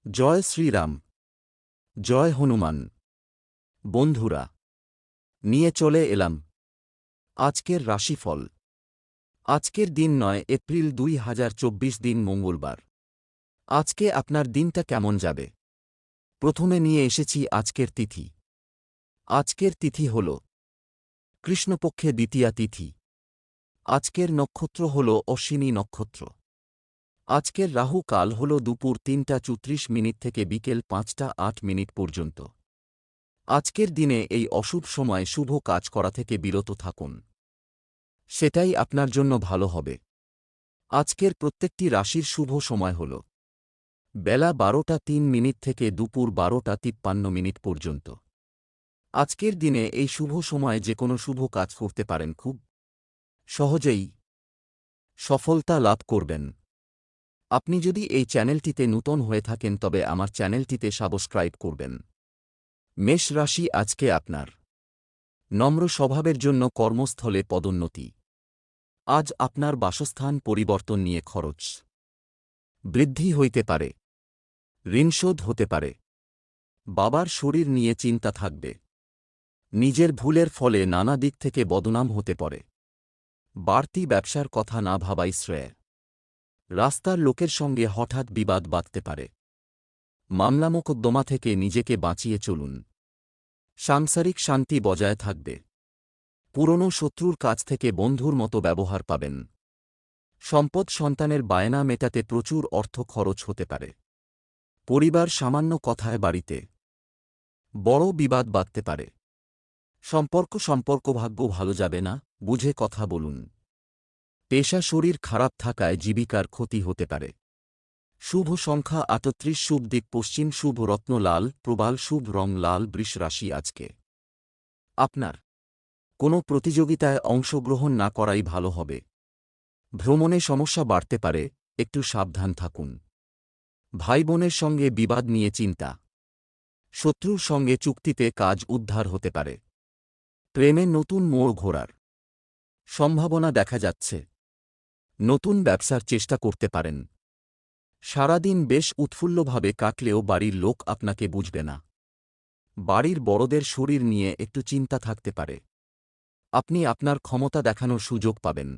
জয় শ্রীরাম, জয় হনুমান। বন্ধুরা, নিয়ে চলে এলাম আজকের রাশিফল। আজকের দিন ৯ এপ্রিল ২০২৪, দিন মঙ্গলবার। আজকে আপনার দিনটা কেমন যাবে? প্রথমে নিয়ে এসেছি আজকের তিথি। আজকের তিথি হল কৃষ্ণপক্ষে দ্বিতীয়া তিথি। আজকের নক্ষত্র হল অশ্বিনী নক্ষত্র। আজকের রাহু কাল হল দুপুর ৩টা ৩৪ থেকে বিকেল ৫টা ৮ পর্যন্ত। আজকের দিনে এই অশুভ সময় শুভ কাজ করা থেকে বিরত থাকুন, সেটাই আপনার জন্য ভালো হবে। আজকের প্রত্যেকটি রাশির শুভ সময় হল বেলা ১২টা ৩ থেকে দুপুর ১২টা ৫৩ পর্যন্ত। আজকের দিনে এই শুভ সময়ে যে কোনো শুভ কাজ করতে পারেন, খুব সহজেই সফলতা লাভ করবেন। আপনি যদি এই চ্যানেলটিতে নূতন হয়ে থাকেন তবে আমার চ্যানেলটিতে সাবস্ক্রাইব করবেন। মেষ রাশি, আজকে আপনার নম্র স্বভাবের জন্য কর্মস্থলে পদোন্নতি। আজ আপনার বাসস্থান পরিবর্তন নিয়ে খরচ বৃদ্ধি হইতে পারে। ঋণশোধ হতে পারে। বাবার শরীর নিয়ে চিন্তা থাকবে। নিজের ভুলের ফলে নানা দিক থেকে বদনাম হতে পারে। বাড়তি ব্যবসার কথা না ভাবাই শ্রেয়। রাস্তার লোকের সঙ্গে হঠাৎ বিবাদ বাধতে পারে। মামলা মোকদ্দমা থেকে নিজেকে বাঁচিয়ে চলুন। সাংসারিক শান্তি বজায় থাকবে। পুরনো শত্রুর কাছ থেকে বন্ধুর মতো ব্যবহার পাবেন। সম্পদ সন্তানের বায়না মেটাতে প্রচুর অর্থ খরচ হতে পারে। পরিবার সামান্য কথায় বাড়িতে বড় বিবাদ বাধতে পারে। সম্পর্ক ভাগ্য ভালো যাবে না, বুঝে কথা বলুন। পেশা শরীর খারাপ থাকায় জীবিকার ক্ষতি হতে পারে। শুভ সংখ্যা ৩৮, শুভ দিক পশ্চিম, শুভ রত্ন লাল, প্রবাল, শুভ রং লাল। বৃষ রাশি, আজকে আপনার কোনো প্রতিযোগিতায় অংশগ্রহণ না করাই ভালো হবে। ভ্রমণে সমস্যা বাড়তে পারে, একটু সাবধান থাকুন। ভাই বোনের সঙ্গে বিবাদ নিয়ে চিন্তা। শত্রুর সঙ্গে চুক্তিতে কাজ উদ্ধার হতে পারে। প্রেমে নতুন মোড় ঘোরার সম্ভাবনা দেখা যাচ্ছে। নতুন ব্যবসার চেষ্টা করতে পারেন। সারাদিন বেশ উৎফুল্লভাবে কাটলেও বাড়ির লোক আপনাকে বুঝবে না। বাড়ির বড়দের শরীর নিয়ে একটু চিন্তা থাকতে পারে। আপনি আপনার ক্ষমতা দেখানোর সুযোগ পাবেন।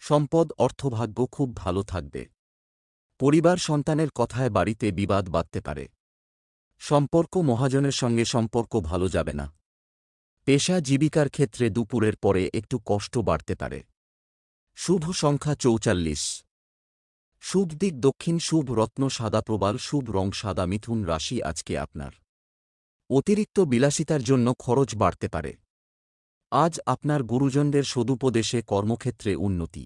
সম্পদ অর্থভাগ্য খুব ভালো থাকবে। পরিবার সন্তানের কথায় বাড়িতে বিবাদ বাধতে পারে। সম্পর্ক মহাজনের সঙ্গে সম্পর্ক ভালো যাবে না। পেশা জীবিকার ক্ষেত্রে দুপুরের পরে একটু কষ্ট বাড়তে পারে। শুভ সংখ্যা ৪৪, শুভ দিক দক্ষিণ, শুভ রত্ন সাদা, প্রবাল, শুভ রং সাদা। মিথুন রাশি, আজকে আপনার অতিরিক্ত বিলাসিতার জন্য খরচ বাড়তে পারে। আজ আপনার গুরুজনদের সদুপদেশে কর্মক্ষেত্রে উন্নতি,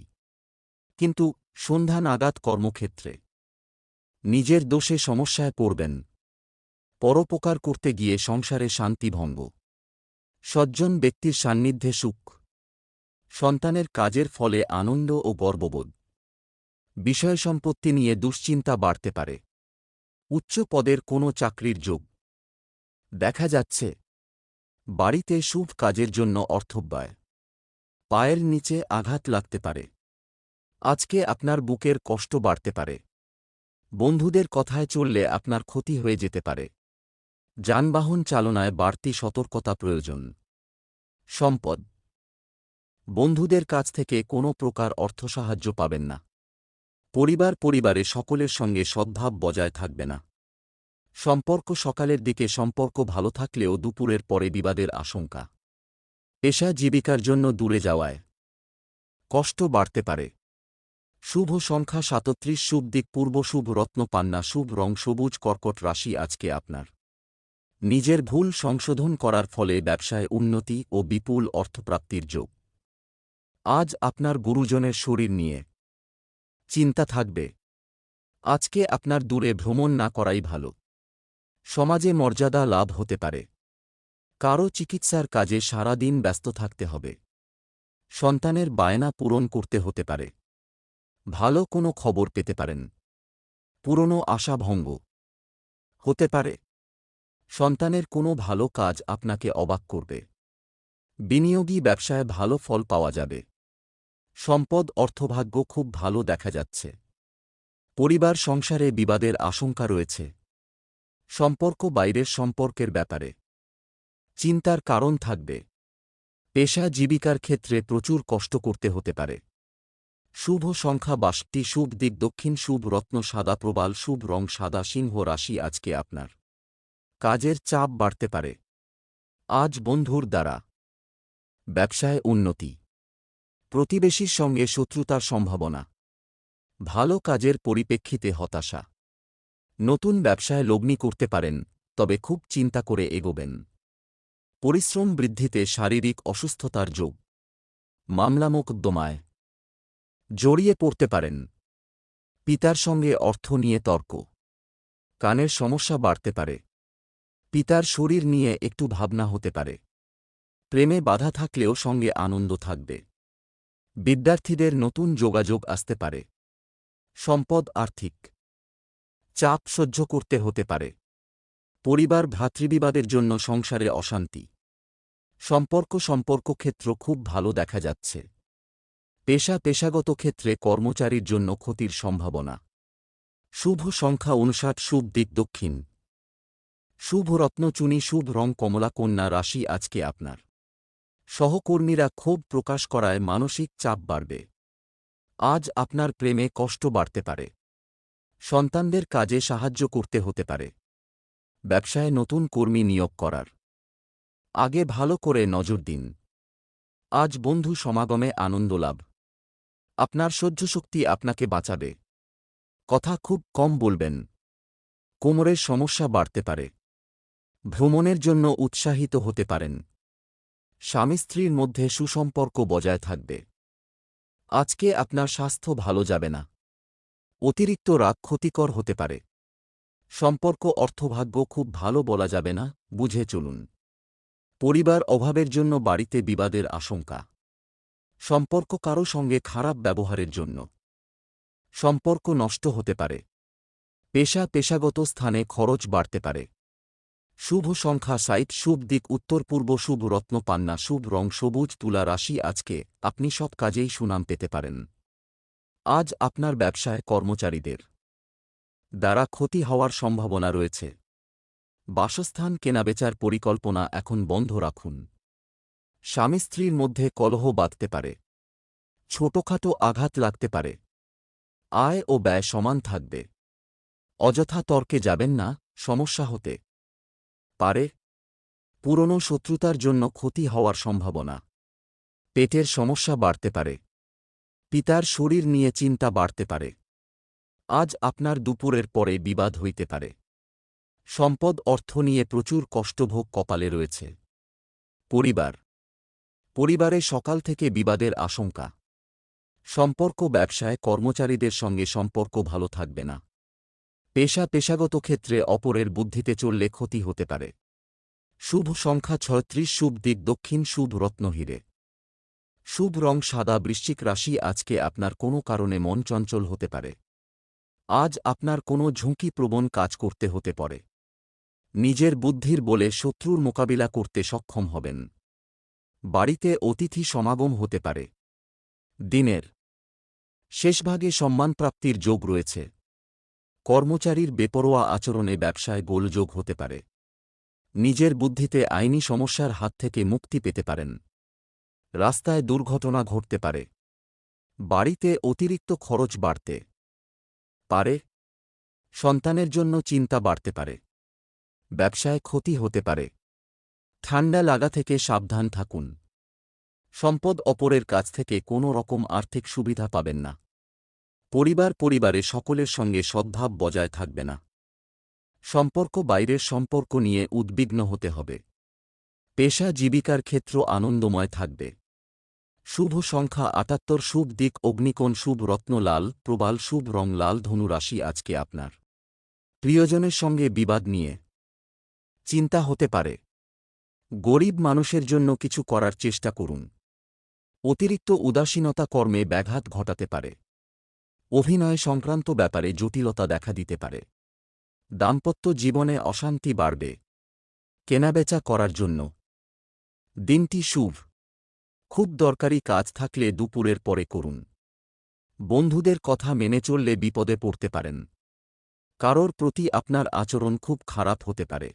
কিন্তু সন্ধ্যা নাগাদ কর্মক্ষেত্রে নিজের দোষে সমস্যায় পড়বেন। পরোপকার করতে গিয়ে সংসারে শান্তি ভঙ্গ। সজ্জন ব্যক্তির সান্নিধ্যে সুখ। সন্তানের কাজের ফলে আনন্দ ও গর্ববোধ। বিষয় সম্পত্তি নিয়ে দুশ্চিন্তা বাড়তে পারে। উচ্চ পদের কোনো চাকরির যোগ দেখা যাচ্ছে। বাড়িতে শুভ কাজের জন্য অর্থব্যয়। পায়ের নিচে আঘাত লাগতে পারে। আজকে আপনার বুকের কষ্ট বাড়তে পারে। বন্ধুদের কথায় চললে আপনার ক্ষতি হয়ে যেতে পারে। যানবাহন চালনায় বাড়তি সতর্কতা প্রয়োজন। সম্পদ, বন্ধুদের কাছ থেকে কোনো প্রকার অর্থসাহায্য পাবেন না। পরিবারে সকলের সঙ্গে সদ্ভাব বজায় থাকবে না। সম্পর্ক সকালের দিকে সম্পর্ক ভালো থাকলেও দুপুরের পরে বিবাদের আশঙ্কা। পেশা জীবিকার জন্য দূরে যাওয়ায় কষ্ট বাড়তে পারে। শুভ সংখ্যা ৩৭, শুভ দিক পূর্ব, শুভ রত্ন পান্না, শুভ রং সবুজ। কর্কট রাশি, আজকে আপনার নিজের ভুল সংশোধন করার ফলে ব্যবসায় উন্নতি ও বিপুল অর্থপ্রাপ্তির যোগ। আজ আপনার গুরুজনের শরীর নিয়ে চিন্তা থাকবে। আজকে আপনার দূরে ভ্রমণ না করাই ভালো। সমাজে মর্যাদা লাভ হতে পারে। কারো চিকিৎসার কাজে সারা দিন ব্যস্ত থাকতে হবে। সন্তানের বায়না পূরণ করতে হতে পারে। ভালো কোনো খবর পেতে পারেন। পুরনো আশা ভঙ্গ হতে পারে। সন্তানের কোনো ভালো কাজ আপনাকে অবাক করবে। বিনিয়োগী ব্যবসায় ভালো ফল পাওয়া যাবে। সম্পদ অর্থভাগ্য খুব ভালো দেখা যাচ্ছে। পরিবার সংসারে বিবাদের আশঙ্কা রয়েছে। সম্পর্ক বাইরের সম্পর্কের ব্যাপারে চিন্তার কারণ থাকবে। পেশা জীবিকার ক্ষেত্রে প্রচুর কষ্ট করতে হতে পারে। শুভ সংখ্যা ৬২, শুভ দিক দক্ষিণ, শুভ রত্ন সাদা, প্রবাল শুভ রং সাদা। সিংহ রাশি আজকে আপনার কাজের চাপ বাড়তে পারে। আজ বন্ধুর দ্বারা ব্যবসায় উন্নতি, প্রতিবেশীর সঙ্গে শত্রুতার সম্ভাবনা, ভালো কাজের পরিপ্রেক্ষিতে হতাশা। নতুন ব্যবসায় লগ্নি করতে পারেন, তবে খুব চিন্তা করে এগোবেন। পরিশ্রম বৃদ্ধিতে শারীরিক অসুস্থতার যোগ, মামলা মোকদ্দমায় জড়িয়ে পড়তে পারেন। পিতার সঙ্গে অর্থ নিয়ে তর্ক, কানের সমস্যা বাড়তে পারে। পিতার শরীর নিয়ে একটু ভাবনা হতে পারে। প্রেমে বাধা থাকলেও সঙ্গে আনন্দ থাকবে। বিদ্যার্থীদের নতুন যোগাযোগ আসতে পারে। সম্পদ আর্থিক চাপ সহ্য করতে হতে পারে। পরিবার ভ্রাতৃবিবাদের জন্য সংসারে অশান্তি। সম্পর্ক ক্ষেত্র খুব ভালো দেখা যাচ্ছে। পেশাগত ক্ষেত্রে কর্মচারীর জন্য ক্ষতির সম্ভাবনা। শুভ সংখ্যা ৫৯, শুভ দিক দক্ষিণ, শুভ রত্ন চুনি, শুভ রং কমলা। কন্যা রাশি আজকে আপনার সহকর্মীরা ক্ষোভ প্রকাশ করায় মানসিক চাপ বাড়বে। আজ আপনার প্রেমে কষ্ট বাড়তে পারে। সন্তানদের কাজে সাহায্য করতে হতে পারে। ব্যবসায় নতুন কর্মী নিয়োগ করার আগে ভালো করে নজর দিন। আজ বন্ধু সমাগমে আনন্দ লাভ। আপনার সহ্যশক্তি আপনাকে বাঁচাবে। কথা খুব কম বলবেন। কোমরের সমস্যা বাড়তে পারে। ভ্রমণের জন্য উৎসাহিত হতে পারেন। স্বামী স্ত্রীর মধ্যে সুসম্পর্ক বজায় থাকবে। আজকে আপনার স্বাস্থ্য ভালো যাবে না। অতিরিক্ত রাগ ক্ষতিকর হতে পারে। সম্পর্ক অর্থভাগ্য খুব ভালো বলা যাবে না, বুঝে চলুন। পরিবার অভাবের জন্য বাড়িতে বিবাদের আশঙ্কা। সম্পর্ক কারো সঙ্গে খারাপ ব্যবহারের জন্য সম্পর্ক নষ্ট হতে পারে। পেশাগত স্থানে খরচ বাড়তে পারে। শুভ সংখ্যা ৬০, শুভ দিক উত্তর পূর্ব, শুভ রত্ন পান্না, শুভ রং সবুজ। তুলা রাশি আজকে আপনি সব কাজেই সুনাম পেতে পারেন। আজ আপনার ব্যবসায় কর্মচারীদের দ্বারা ক্ষতি হওয়ার সম্ভাবনা রয়েছে। বাসস্থান কেনাবেচার পরিকল্পনা এখন বন্ধ রাখুন। স্বামী স্ত্রীর মধ্যে কলহ বাধতে পারে। ছোটখাটো আঘাত লাগতে পারে। আয় ও ব্যয় সমান থাকবে। অযথা তর্কে যাবেন না, সমস্যা হতে পারে। পুরনো শত্রুতার জন্য ক্ষতি হওয়ার সম্ভাবনা। পেটের সমস্যা বাড়তে পারে। পিতার শরীর নিয়ে চিন্তা বাড়তে পারে। আজ আপনার দুপুরের পরে বিবাদ হইতে পারে। সম্পদ অর্থ নিয়ে প্রচুর কষ্টভোগ কপালে রয়েছে। পরিবারে সকাল থেকে বিবাদের আশঙ্কা। সম্পর্ক ব্যবসায় কর্মচারীদের সঙ্গে সম্পর্ক ভালো থাকবে না। পেশাগত ক্ষেত্রে অপরের বুদ্ধিতে চললে ক্ষতি হতে পারে। শুভ সংখ্যা ৩৬, শুভ দিক দক্ষিণ, শুভ রত্ন হীরে, শুভ রং সাদা। বৃশ্চিক রাশি আজকে আপনার কোনো কারণে মন চঞ্চল হতে পারে। আজ আপনার কোনো ঝুঁকিপ্রবণ কাজ করতে হতে পারে। নিজের বুদ্ধির বলে শত্রুর মোকাবিলা করতে সক্ষম হবেন। বাড়িতে অতিথি সমাগম হতে পারে। দিনের শেষভাগে সম্মানপ্রাপ্তির যোগ রয়েছে। কর্মচারীর বেপরোয়া আচরণে ব্যবসায় গোলযোগ হতে পারে। নিজের বুদ্ধিতে আইনি সমস্যার হাত থেকে মুক্তি পেতে পারেন। রাস্তায় দুর্ঘটনা ঘটতে পারে। বাড়িতে অতিরিক্ত খরচ বাড়তে পারে। সন্তানের জন্য চিন্তা বাড়তে পারে। ব্যবসায় ক্ষতি হতে পারে। ঠান্ডা লাগা থেকে সাবধান থাকুন। সম্পদ অপরের কাছ থেকে কোনো রকম আর্থিক সুবিধা পাবেন না। পরিবারে সকলের সঙ্গে সদ্ভাব বজায় থাকবে না। সম্পর্ক বাইরের সম্পর্ক নিয়ে উদ্বিগ্ন হতে হবে। পেশা জীবিকার ক্ষেত্র আনন্দময় থাকবে। শুভ সংখ্যা ৭৮, শুভ দিক অগ্নিকোণ, শুভ রত্ন লাল, প্রবাল শুভ রং লাল। ধনু রাশি আজকে আপনার প্রিয়জনের সঙ্গে বিবাদ নিয়ে চিন্তা হতে পারে। গরিব মানুষের জন্য কিছু করার চেষ্টা করুন। অতিরিক্ত উদাসীনতা কর্মে ব্যাঘাত ঘটাতে পারে। অভিনয় সংক্রান্ত ব্যাপারে জটিলতা দেখা দিতে পারে। দাম্পত্য জীবনে অশান্তি বাড়বে। কেনাবেচা করার জন্য দিনটি শুভ। খুব দরকারি কাজ থাকলে দুপুরের পরে করুন। বন্ধুদের কথা মেনে চললে বিপদে পড়তে পারেন। কারোর প্রতি আপনার আচরণ খুব খারাপ হতে পারে।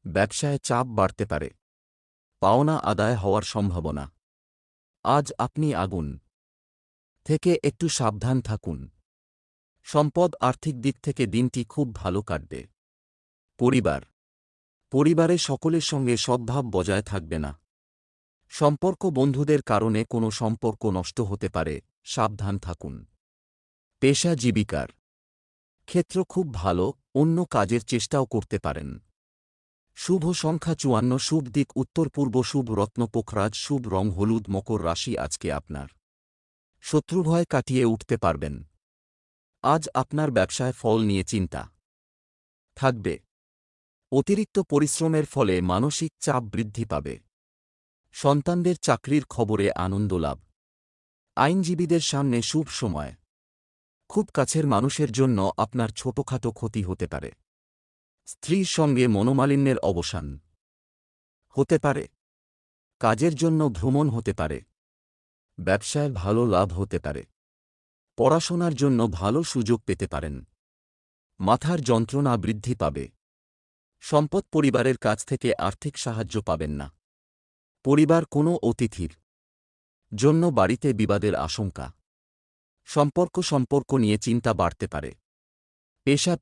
ব্যবসায় চাপ বাড়তে পারে। পাওনা আদায় হওয়ার সম্ভাবনা। আজ আপনি আগুন থেকে একটু সাবধান থাকুন। সম্পদ আর্থিক দিক থেকে দিনটি খুব ভালো কাটবে। পরিবারে সকলের সঙ্গে সদ্ভাব বজায় থাকবে না। সম্পর্ক বন্ধুদের কারণে কোনো সম্পর্ক নষ্ট হতে পারে, সাবধান থাকুন। পেশা জীবিকার ক্ষেত্র খুব ভালো, অন্য কাজের চেষ্টাও করতে পারেন। শুভ সংখ্যা ৫৪, শুভ দিক উত্তর পূর্ব, শুভ রত্ন পোখরাজ, শুভ রং হলুদ। মকর রাশি আজকে আপনার শত্রুভয় কাটিয়ে উঠতে পারবেন। আজ আপনার ব্যবসায় ফল নিয়ে চিন্তা থাকবে। অতিরিক্ত পরিশ্রমের ফলে মানসিক চাপ বৃদ্ধি পাবে। সন্তানদের চাকরির খবরে আনন্দ লাভ। আইনজীবীদের সামনে শুভ সময়। খুব কাছের মানুষের জন্য আপনার ছোটখাটো ক্ষতি হতে পারে। স্ত্রীর সঙ্গে মনোমালিন্যের অবসান হতে পারে। কাজের জন্য ভ্রমণ হতে পারে। ব্যবসায় ভালো লাভ হতে পারে। পড়াশোনার জন্য ভালো সুযোগ পেতে পারেন। মাথার যন্ত্রণা বৃদ্ধি পাবে। সম্পদ পরিবারের কাছ থেকে আর্থিক সাহায্য পাবেন না। পরিবার কোনো অতিথির জন্য বাড়িতে বিবাদের আশঙ্কা। সম্পর্ক নিয়ে চিন্তা বাড়তে পারে।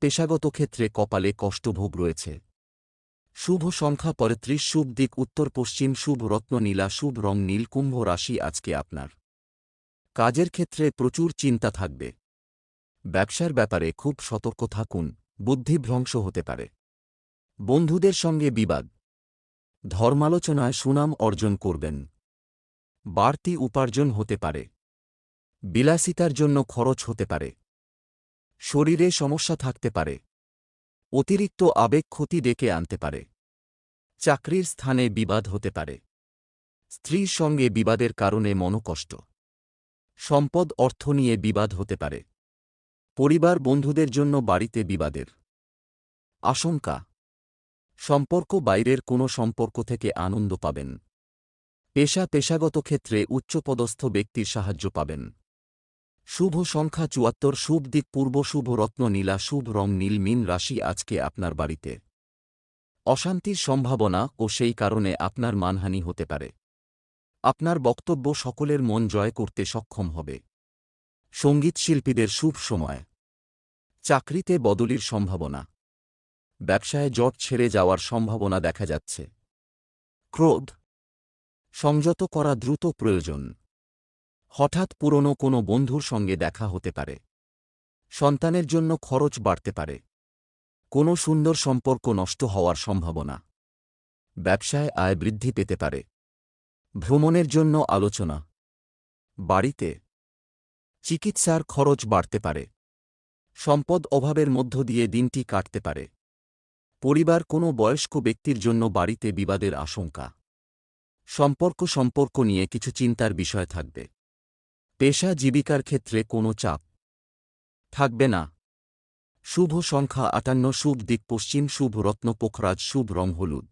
পেশাগত ক্ষেত্রে কপালে কষ্টভোগ রয়েছে। শুভ সংখ্যা ৩৫, শুভ দিক উত্তর পশ্চিম, শুভ রত্ন নীলা, শুভ রং নীল। কুম্ভ রাশি আজকে আপনার কাজের ক্ষেত্রে প্রচুর চিন্তা থাকবে। ব্যবসার ব্যাপারে খুব সতর্ক থাকুন, বুদ্ধিভ্রংশ হতে পারে। বন্ধুদের সঙ্গে বিবাদ। ধর্মালোচনায় সুনাম অর্জন করবেন। বাড়তি উপার্জন হতে পারে। বিলাসিতার জন্য খরচ হতে পারে। শরীরে সমস্যা থাকতে পারে। অতিরিক্ত আবেগ ক্ষতি ডেকে আনতে পারে। চাকরির স্থানে বিবাদ হতে পারে। স্ত্রীর সঙ্গে বিবাদের কারণে মনোকষ্ট। সম্পদ অর্থ নিয়ে বিবাদ হতে পারে। পরিবার বন্ধুদের জন্য বাড়িতে বিবাদের আশঙ্কা। সম্পর্ক বাইরের কোনো সম্পর্ক থেকে আনন্দ পাবেন। পেশাগত ক্ষেত্রে উচ্চপদস্থ ব্যক্তির সাহায্য পাবেন। শুভ সংখ্যা ৭৪, শুভ দিক পূর্ব, শুভ রত্ন নীলা, শুভ রং নীল। মীন রাশি আজকে আপনার বাড়িতে অশান্তির সম্ভাবনা ও সেই কারণে আপনার মানহানি হতে পারে। আপনার বক্তব্য সকলের মন জয় করতে সক্ষম হবে। সঙ্গীত শিল্পীদের শুভ সময়। চাকরিতে বদলির সম্ভাবনা। ব্যবসায় জট ছেড়ে যাওয়ার সম্ভাবনা দেখা যাচ্ছে। ক্রোধ সংযত করা দ্রুত প্রয়োজন। হঠাৎ পুরনো কোনো বন্ধুর সঙ্গে দেখা হতে পারে। সন্তানের জন্য খরচ বাড়তে পারে। কোনো সুন্দর সম্পর্ক নষ্ট হওয়ার সম্ভাবনা। ব্যবসায় আয় বৃদ্ধি পেতে পারে। ভ্রমণের জন্য আলোচনা। বাড়িতে চিকিৎসার খরচ বাড়তে পারে। সম্পদ অভাবের মধ্য দিয়ে দিনটি কাটতে পারে। পরিবার কোনো বয়স্ক ব্যক্তির জন্য বাড়িতে বিবাদের আশঙ্কা। সম্পর্ক নিয়ে কিছু চিন্তার বিষয় থাকবে। পেশা জীবিকার ক্ষেত্রে কোনো চাপ থাকবে না। শুভ সংখ্যা ৫৮, শুভ দিক পশ্চিম, শুভ রত্ন পোখরাজ, শুভ রং হলুদ।